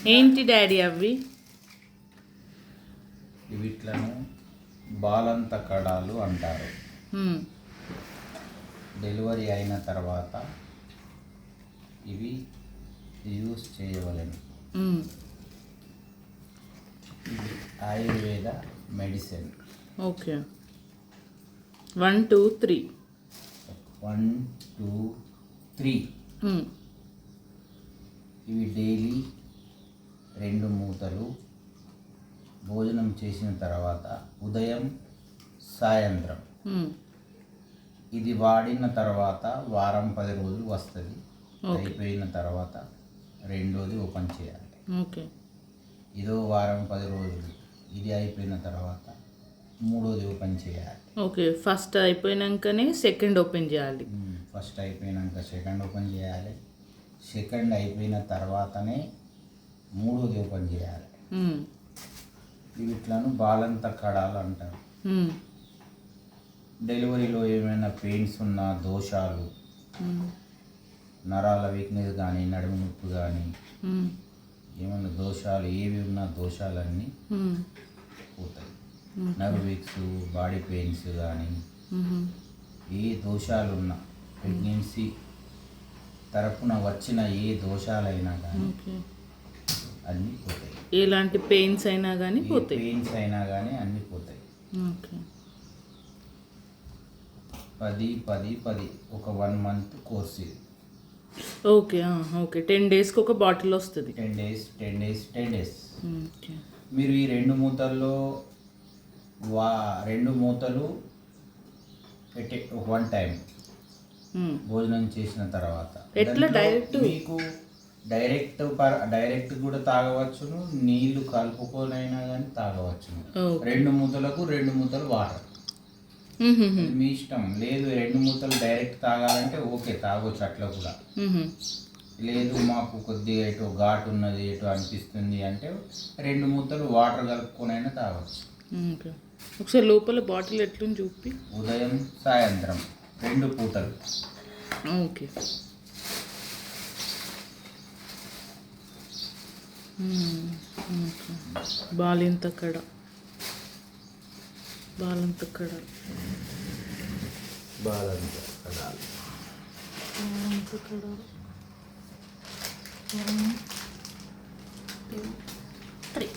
ఏంటి డాడీ అవి? వీటిలను బాలంత కడాలు అంటారు. డెలివరీ అయిన తర్వాత ఇవి యూస్ చేయవలెను. ఇది ఆయుర్వేద మెడిసిన్. ఓకే, 1 2 3 1 2 3. ఇవి డైలీ 2 మూతలు భోజనం చేసిన తర్వాత ఉదయం సాయంత్రం. ఇది వాడిన తర్వాత వారం 10 రోజులు వస్తుంది. అయిపోయిన తర్వాత రెండోది ఓపెన్ చేయాలి. ఓకే, ఇదో వారం 10 రోజులు. ఇది అయిపోయిన తర్వాత మూడోది ఓపెన్ చేయాలి. ఓకే, ఫస్ట్ అయిపోయినాకనే సెకండ్ ఓపెన్ చేయాలి. ఫస్ట్ అయిపోయినాక సెకండ్ ఓపెన్ చేయాలి. సెకండ్ అయిపోయిన తర్వాతనే మూడోది ఓపెన్ చేయాలి. వీటిలను బాలంత కడాలు అంటారు. డెలివరీలో ఏమైనా పెయిన్స్ ఉన్నా, దోషాలు, నరాల వీక్నెస్ కానీ, నడుము నొప్పి కానీ, ఏమైనా దోషాలు ఏవి ఉన్నా దోషాలన్నీ పోతాయి. నర్వ్ వీక్స్, బాడీ పెయిన్స్ కానీ, ఏ దోషాలు ఉన్నా, ప్రెగ్నెన్సీ తరపున వచ్చిన ఏ దోషాలైనా కానీ అన్నీ పోతాయి. ఎలాంటి పెయిన్స్ అయినా కానీ పోతాయి. పెయిన్స్ అయినా కానీ అన్నీ పోతాయి. ఓకే, 10 ఒక 1 మంత్ కోర్స్ ఇది. ఓకే ఓకే, 10 డేస్కి ఒక బాటిల్ వస్తుంది. 10 డేస్. మీరు ఈ 2 మూతల్లో 2 మూతలు పెట్టే 1 టైం భోజనం చేసిన తర్వాత ఎట్లా డైరెక్ట్ మీకు డైరెక్ట్ కూడా తాగవచ్చును, నీళ్లు కలుపుకొనైనా కానీ తాగవచ్చును. 2 మూతలకు 2 మూతలు వాటర్, మీ ఇష్టం. లేదు 2 మూతలు డైరెక్ట్ తాగాలంటే ఓకే, తాగొచ్చు అట్లా కూడా. లేదు మాకు కొద్దిగా ఎటు ఘాటు ఉన్నది, ఎటు అనిపిస్తుంది అంటే 2 మూతలు వాటర్ కలుపుకొనైనా తాగొచ్చు. ఒకసారి లోపల బాటిల్ ఎట్లుంది చూపి. ఉదయం సాయంత్రం 2 పూటలు. ఓకే, బాలింత కడాలు. బాలంత కడాలు. 1 2 3